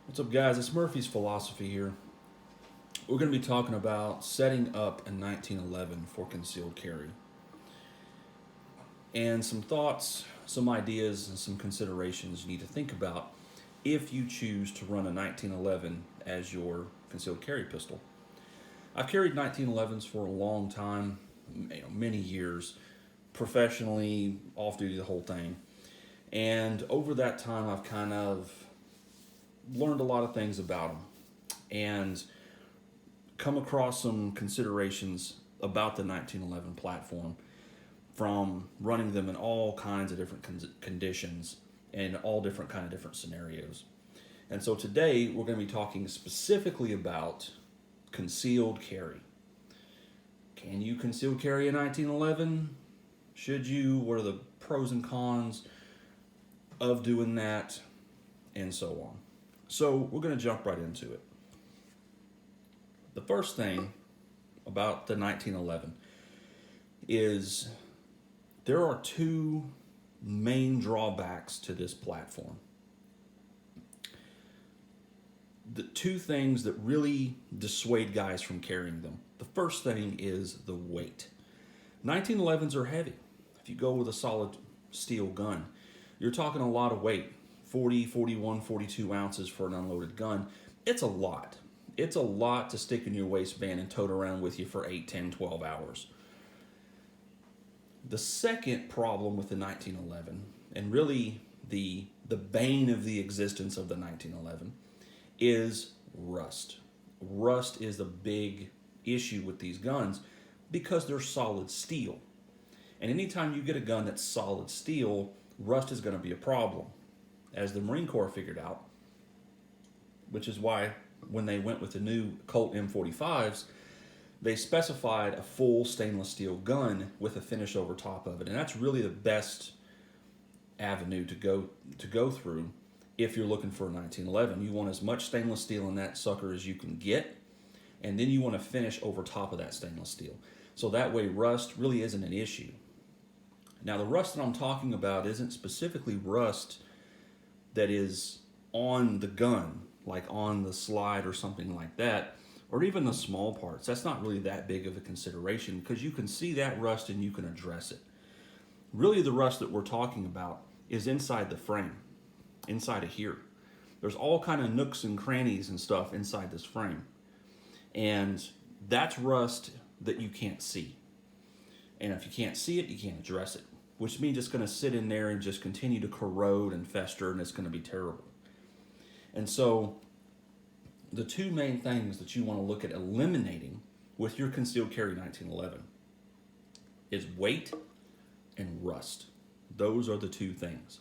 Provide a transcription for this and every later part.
What's up, guys? It's Murphy's Philosophy here. We're going to be talking about setting up a 1911 for concealed carry and some thoughts, some ideas, and some considerations you need to think about if you choose to run a 1911 as your concealed carry pistol. I've carried 1911s for a long time, many years, professionally, off duty, the whole thing. And over that time, I've kind of learned a lot of things about them. And come across some considerations about the 1911 platform from running them in all kinds of different conditions and all different scenarios. And so today we're going to be talking specifically about concealed carry. Can you concealed carry a 1911? Should you? What are the pros and cons of doing that? And so on. So we're going to jump right into it. The first thing about the 1911 is there are two main drawbacks to this platform. The two things that really dissuade guys from carrying them. The first thing is the weight. 1911s are heavy. If you go with a solid steel gun, you're talking a lot of weight. 40, 41, 42 ounces for an unloaded gun. It's a lot. It's a lot to stick in your waistband and tote around with you for 8, 10, 12 hours. The second problem with the 1911, and really the bane of the existence of the 1911, is rust. Rust is a big issue with these guns because they're solid steel. And anytime you get a gun that's solid steel, rust is going to be a problem. As the Marine Corps figured out, which is why when they went with the new Colt M45s, they specified a full stainless steel gun with a finish over top of it. And that's really the best avenue to go through if you're looking for a 1911. You want as much stainless steel in that sucker as you can get, and then you want to finish over top of that stainless steel. So that way rust really isn't an issue. Now the rust that I'm talking about isn't specifically rust that is on the gun, like on the slide or something like that, or even the small parts. That's not really that big of a consideration because you can see that rust and you can address it. Really the rust that we're talking about is inside the frame, inside of here. There's all kind of nooks and crannies and stuff inside this frame. And that's rust that you can't see. And if you can't see it, you can't address it, which means it's going to sit in there and just continue to corrode and fester, and it's going to be terrible. And so the two main things that you want to look at eliminating with your concealed carry 1911 is weight and rust. Those are the two things.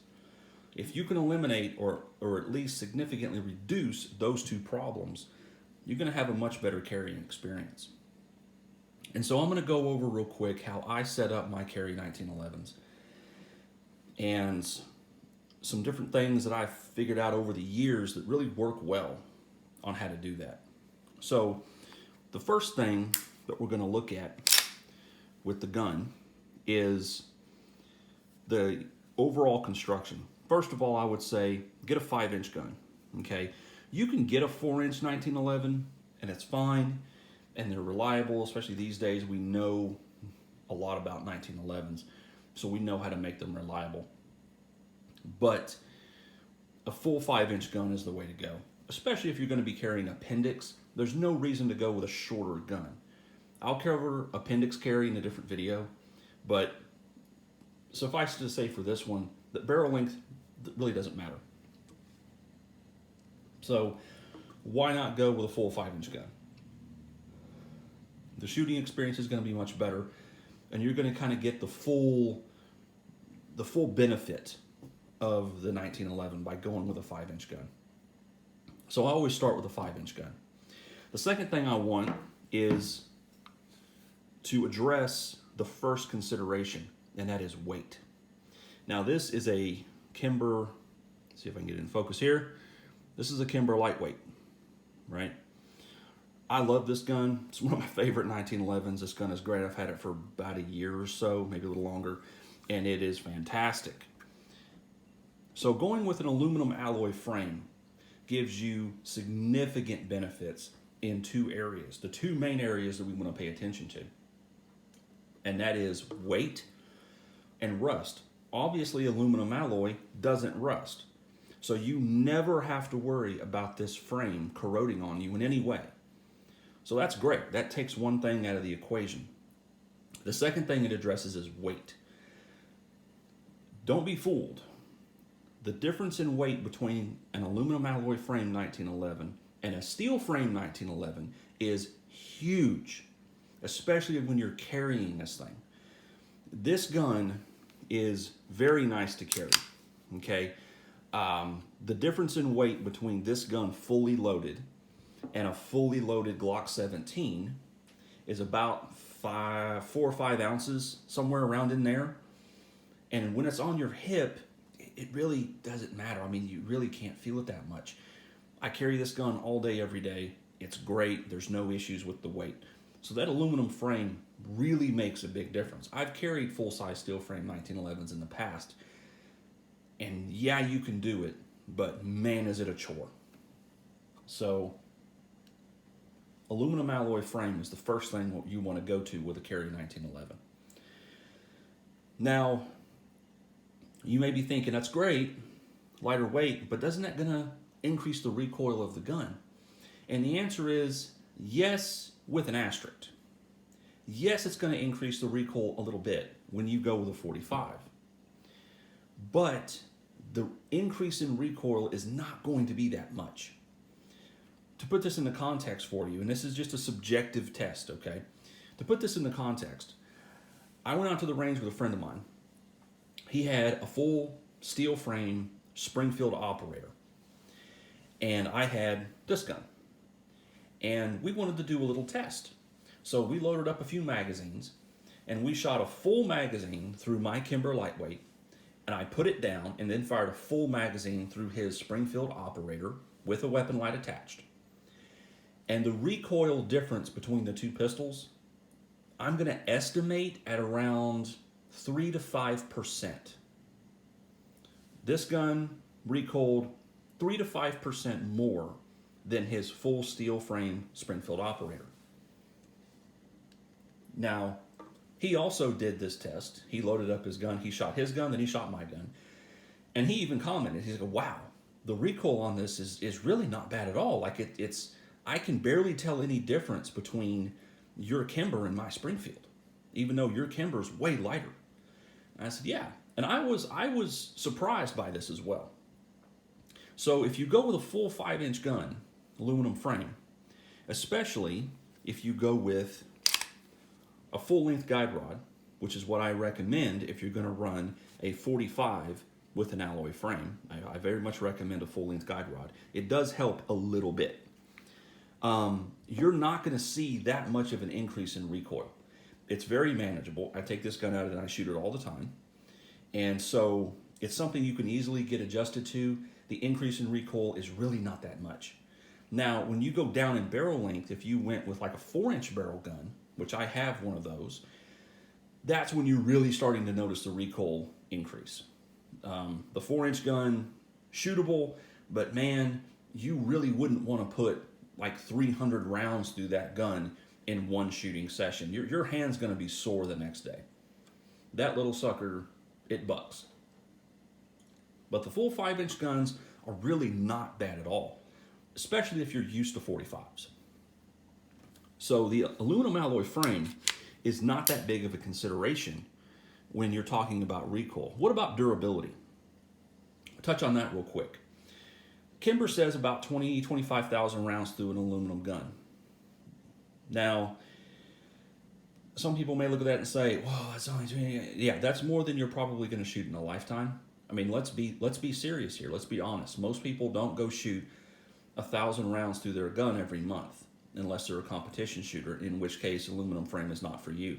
If you can eliminate or at least significantly reduce those two problems, you're going to have a much better carrying experience. And so I'm going to go over real quick how I set up my carry 1911s and some different things that I've figured out over the years that really work well on how to do that. So the first thing that we're going to look at with the gun is the overall construction. First of all, I would say get a 5-inch gun. Okay, you can get a 4-inch 1911 and it's fine and they're reliable, especially these days. We know a lot about 1911s, so we know how to make them reliable. But a full 5-inch gun is the way to go, especially if you're going to be carrying appendix. There's no reason to go with a shorter gun. I'll cover appendix carry in a different video, but suffice to say for this one, the barrel length really doesn't matter. So why not go with a full 5-inch gun? The shooting experience is going to be much better, and you're going to kind of get the full benefit of the 1911 by going with a 5-inch gun. So I always start with a 5-inch gun. The second thing I want is to address the first consideration, and that is weight. Now this is a Kimber, see if I can get it in focus here. This is a Kimber lightweight, right? I love this gun. It's one of my favorite 1911s. This gun is great. I've had it for about a year or so, maybe a little longer, and it is fantastic. So going with an aluminum alloy frame gives you significant benefits in two areas, the two main areas that we want to pay attention to, and that is weight and rust. Obviously, aluminum alloy doesn't rust, so you never have to worry about this frame corroding on you in any way. So that's great. That takes one thing out of the equation. The second thing it addresses is weight. Don't be fooled. The difference in weight between an aluminum alloy frame 1911 and a steel frame 1911 is huge, especially when you're carrying this thing. This gun is very nice to carry, okay? The difference in weight between this gun fully loaded and a fully loaded Glock 17 is about 4 or 5 ounces, somewhere around in there. And when it's on your hip, it really doesn't matter. I mean, you really can't feel it that much. I carry this gun all day, every day. It's great. There's no issues with the weight. So that aluminum frame really makes a big difference. I've carried full-size steel frame 1911s in the past, and yeah, you can do it, but man, is it a chore. So aluminum alloy frame is the first thing you want to go to with a Carry 1911. Now, you may be thinking, that's great, lighter weight, but isn't that going to increase the recoil of the gun? And the answer is yes, with an asterisk. Yes, it's going to increase the recoil a little bit when you go with a 45. But the increase in recoil is not going to be that much. To put this into context for you, and this is just a subjective test, okay? To put this into context, I went out to the range with a friend of mine. He had a full steel frame Springfield operator, and I had this gun. And we wanted to do a little test. So we loaded up a few magazines, and we shot a full magazine through my Kimber Lightweight, and I put it down and then fired a full magazine through his Springfield operator with a weapon light attached. And the recoil difference between the two pistols, I'm going to estimate at around 3 to 5%. This gun recoiled 3 to 5% more than his full steel frame Springfield operator. Now, he also did this test. He loaded up his gun. He shot his gun, then he shot my gun. And he even commented, he's like, wow, the recoil on this is really not bad at all. Like it's I can barely tell any difference between your Kimber and my Springfield, even though your Kimber is way lighter. And I said, yeah. And I was surprised by this as well. So if you go with a full 5-inch gun, aluminum frame, especially if you go with a full-length guide rod, which is what I recommend if you're going to run a 45 with an alloy frame. I very much recommend a full-length guide rod. It does help a little bit. You're not going to see that much of an increase in recoil. It's very manageable. I take this gun out and I shoot it all the time. And so it's something you can easily get adjusted to. The increase in recoil is really not that much. Now, when you go down in barrel length, if you went with like a 4-inch barrel gun, which I have one of those, that's when you're really starting to notice the recoil increase. The 4-inch gun, shootable, but man, you really wouldn't want to put like 300 rounds through that gun in one shooting session. Your hand's going to be sore the next day. That little sucker, it bucks. But the full 5-inch guns are really not bad at all, especially if you're used to 45s. So the aluminum alloy frame is not that big of a consideration when you're talking about recoil. What about durability? I'll touch on that real quick. Kimber says about 25,000 rounds through an aluminum gun. Now, some people may look at that and say, "Well, that's only 20." Yeah, that's more than you're probably going to shoot in a lifetime. I mean, let's be serious here. Let's be honest. Most people don't go shoot 1,000 rounds through their gun every month, unless they're a competition shooter, in which case aluminum frame is not for you.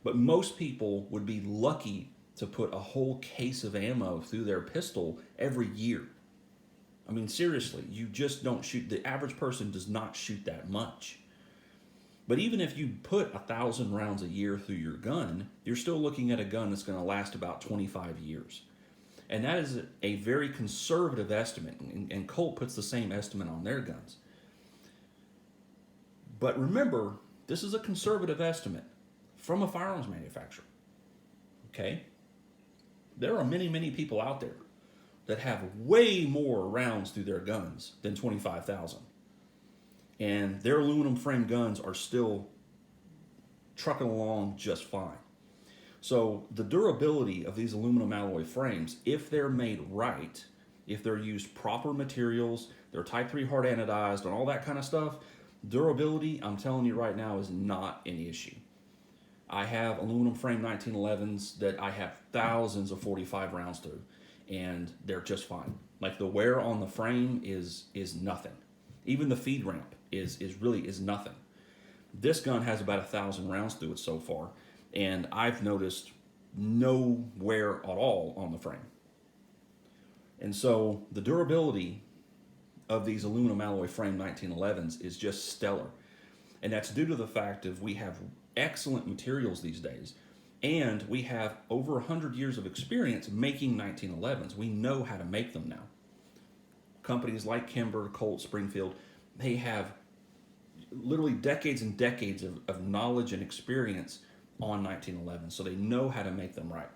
But most people would be lucky to put a whole case of ammo through their pistol every year. I mean, seriously, you just don't shoot. The average person does not shoot that much. But even if you put 1,000 rounds a year through your gun, you're still looking at a gun that's going to last about 25 years. And that is a very conservative estimate, and Colt puts the same estimate on their guns. But remember, this is a conservative estimate from a firearms manufacturer. Okay? There are many, many people out there that have way more rounds through their guns than 25,000. And their aluminum frame guns are still trucking along just fine. So the durability of these aluminum alloy frames, if they're made right, if they're used proper materials, they're type 3 hard anodized and all that kind of stuff, durability, I'm telling you right now, is not an issue. I have aluminum frame 1911s that I have thousands of 45 rounds through, and they're just fine. Like the wear on the frame is nothing. Even the feed ramp is nothing. This gun has about 1,000 rounds through it so far, and I've noticed no wear at all on the frame. And so the durability of these aluminum alloy frame 1911s is just stellar. And that's due to the fact that we have excellent materials these days, and we have over 100 years of experience making 1911s. We know how to make them now. Companies like Kimber, Colt, Springfield, they have literally decades and decades of knowledge and experience on 1911, so they know how to make them right.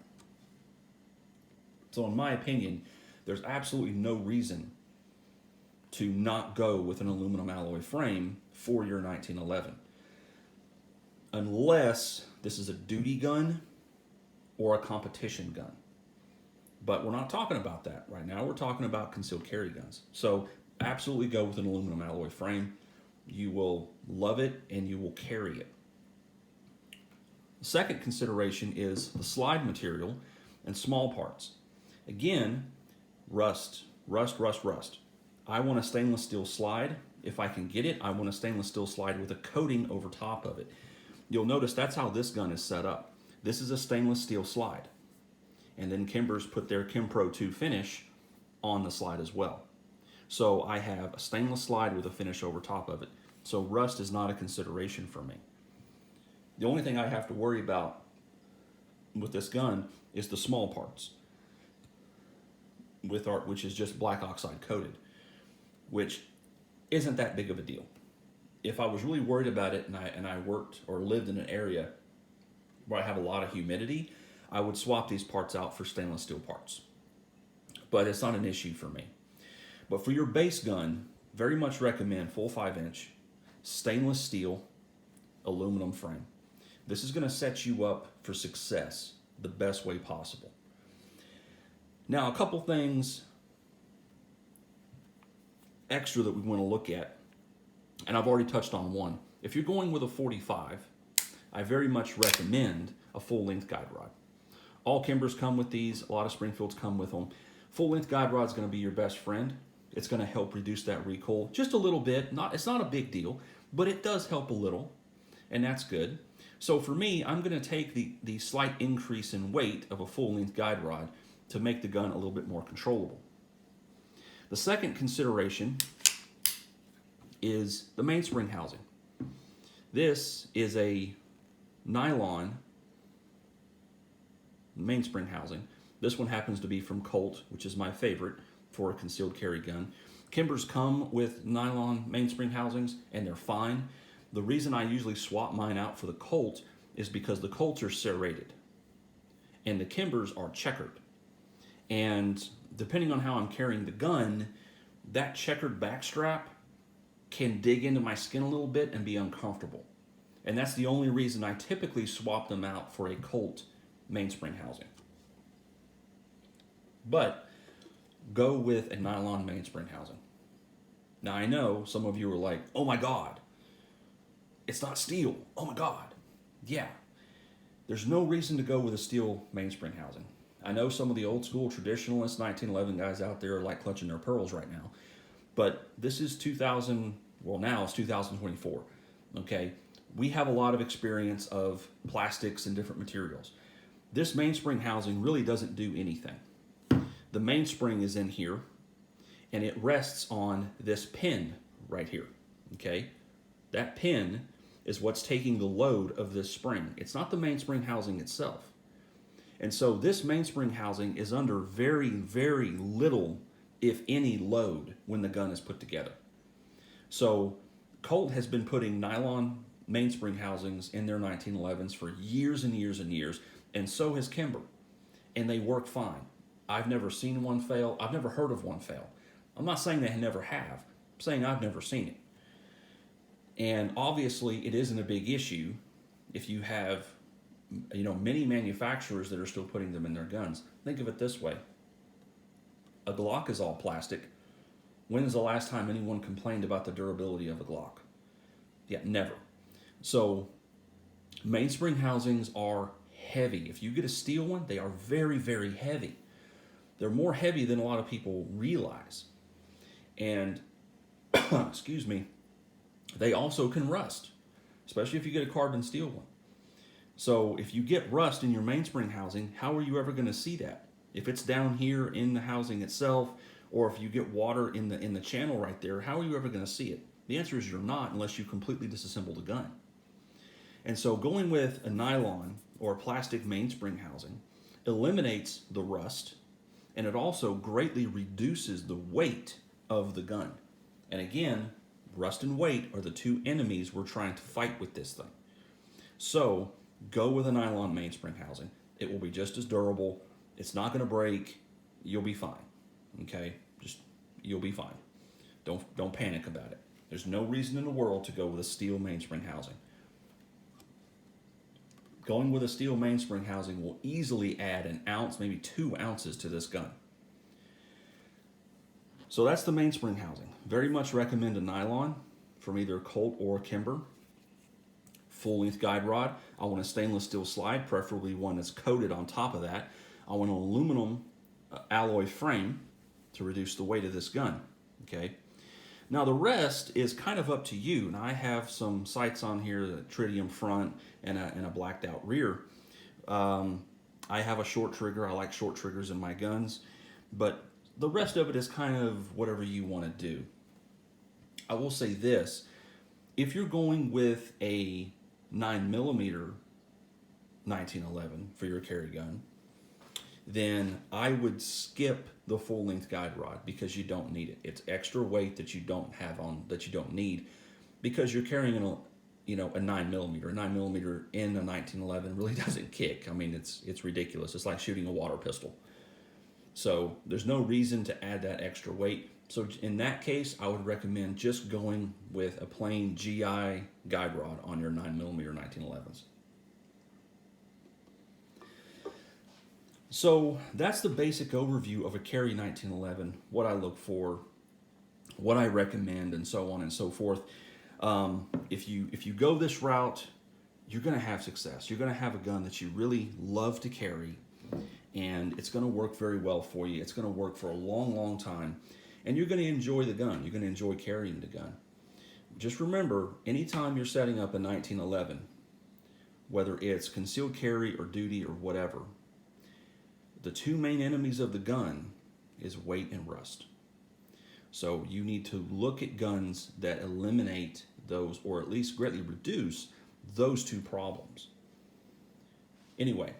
So in my opinion, there's absolutely no reason to not go with an aluminum alloy frame for your 1911, unless this is a duty gun or a competition gun. But we're not talking about that right now. We're talking about concealed carry guns. So absolutely go with an aluminum alloy frame. You will love it and you will carry it. The second consideration is the slide material and small parts. Again, rust. I want a stainless steel slide. If I can get it, I want a stainless steel slide with a coating over top of it. You'll notice that's how this gun is set up. This is a stainless steel slide. And then Kimber's put their Kimpro 2 finish on the slide as well. So I have a stainless slide with a finish over top of it. So rust is not a consideration for me. The only thing I have to worry about with this gun is the small parts, which is just black oxide coated, which isn't that big of a deal. If I was really worried about it and I worked or lived in an area where I have a lot of humidity, I would swap these parts out for stainless steel parts. But it's not an issue for me. But for your base gun, very much recommend full 5-inch stainless steel aluminum frame. This is going to set you up for success the best way possible. Now, a couple things extra that we want to look at, and I've already touched on one. If you're going with a 45, I very much recommend a full-length guide rod. All Kimbers come with these. A lot of Springfields come with them. Full-length guide rod is going to be your best friend. It's going to help reduce that recoil just a little bit. It's not a big deal, but it does help a little, and that's good. So for me, I'm going to take the slight increase in weight of a full-length guide rod to make the gun a little bit more controllable. The second consideration is the mainspring housing. This is a nylon mainspring housing. This one happens to be from Colt, which is my favorite for a concealed carry gun. Kimbers come with nylon mainspring housings, and they're fine. The reason I usually swap mine out for the Colt is because the Colts are serrated, and the Kimbers are checkered. And depending on how I'm carrying the gun, that checkered backstrap can dig into my skin a little bit and be uncomfortable. And that's the only reason I typically swap them out for a Colt mainspring housing. But go with a nylon mainspring housing. Now I know some of you are like, oh my God, it's not steel. Oh my God. Yeah, there's no reason to go with a steel mainspring housing. I know some of the old school traditionalist 1911 guys out there are like clutching their pearls right now. But this is now it's 2024, okay? We have a lot of experience of plastics and different materials. This mainspring housing really doesn't do anything. The mainspring is in here, and it rests on this pin right here, okay? That pin is what's taking the load of this spring. It's not the mainspring housing itself. And so this mainspring housing is under very, very little, if any, load when the gun is put together. So Colt has been putting nylon mainspring housings in their 1911s for years and years and years, and so has Kimber. And they work fine. I've never seen one fail. I've never heard of one fail. I'm not saying they never have. I'm saying I've never seen it. And obviously, it isn't a big issue if you have, many manufacturers that are still putting them in their guns. Think of it this way. A Glock is all plastic. When is the last time anyone complained about the durability of a Glock? Yeah, never. So, mainspring housings are heavy. If you get a steel one, they are very, very heavy. They're more heavy than a lot of people realize. And, excuse me, they also can rust, especially if you get a carbon steel one. So if you get rust in your mainspring housing, how are you ever going to see that? If it's down here in the housing itself, or if you get water in the channel right there, how are you ever going to see it? The answer is you're not, unless you completely disassemble the gun. And so going with a nylon or a plastic mainspring housing eliminates the rust, and it also greatly reduces the weight of the gun. And again, rust and weight are the two enemies we're trying to fight with this thing. So go with a nylon mainspring housing. It will be just as durable. It's not going to break. You'll be fine. Okay? You'll be fine. Don't panic about it. There's no reason in the world to go with a steel mainspring housing. Going with a steel mainspring housing will easily add an ounce, maybe 2 ounces to this gun. So that's the mainspring housing. Very much recommend a nylon from either Colt or Kimber. Full-length guide rod. I want a stainless steel slide, preferably one that's coated on top of that. I want an aluminum alloy frame to reduce the weight of this gun. Okay. Now the rest is kind of up to you. And I have some sights on here, the tritium front and a blacked out rear. I have a short trigger. I like short triggers in my guns, but the rest of it is kind of whatever you want to do. I will say this: if you're going with a 9mm 1911 for your carry gun, then I would skip the full-length guide rod because you don't need it. It's extra weight that you don't have on, that you don't need, because you're carrying a 9mm. A 9mm in a 1911 really doesn't kick. I mean, it's ridiculous. It's like shooting a water pistol. So there's no reason to add that extra weight. So in that case, I would recommend just going with a plain GI guide rod on your 9mm 1911s. So that's the basic overview of a carry 1911, what I look for, what I recommend, and so on and so forth. If you go this route, you're going to have success. You're going to have a gun that you really love to carry, and it's going to work very well for you. It's going to work for a long, long time, and you're going to enjoy the gun. You're going to enjoy carrying the gun. Just remember, anytime you're setting up a 1911, whether it's concealed carry or duty or whatever, the two main enemies of the gun is weight and rust. So you need to look at guns that eliminate those, or at least greatly reduce those two problems. Anyway,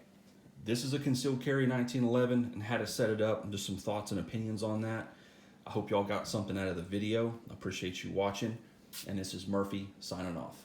this is a concealed carry 1911 and how to set it up, and just some thoughts and opinions on that. I hope y'all got something out of the video. I appreciate you watching, and this is Murphy signing off.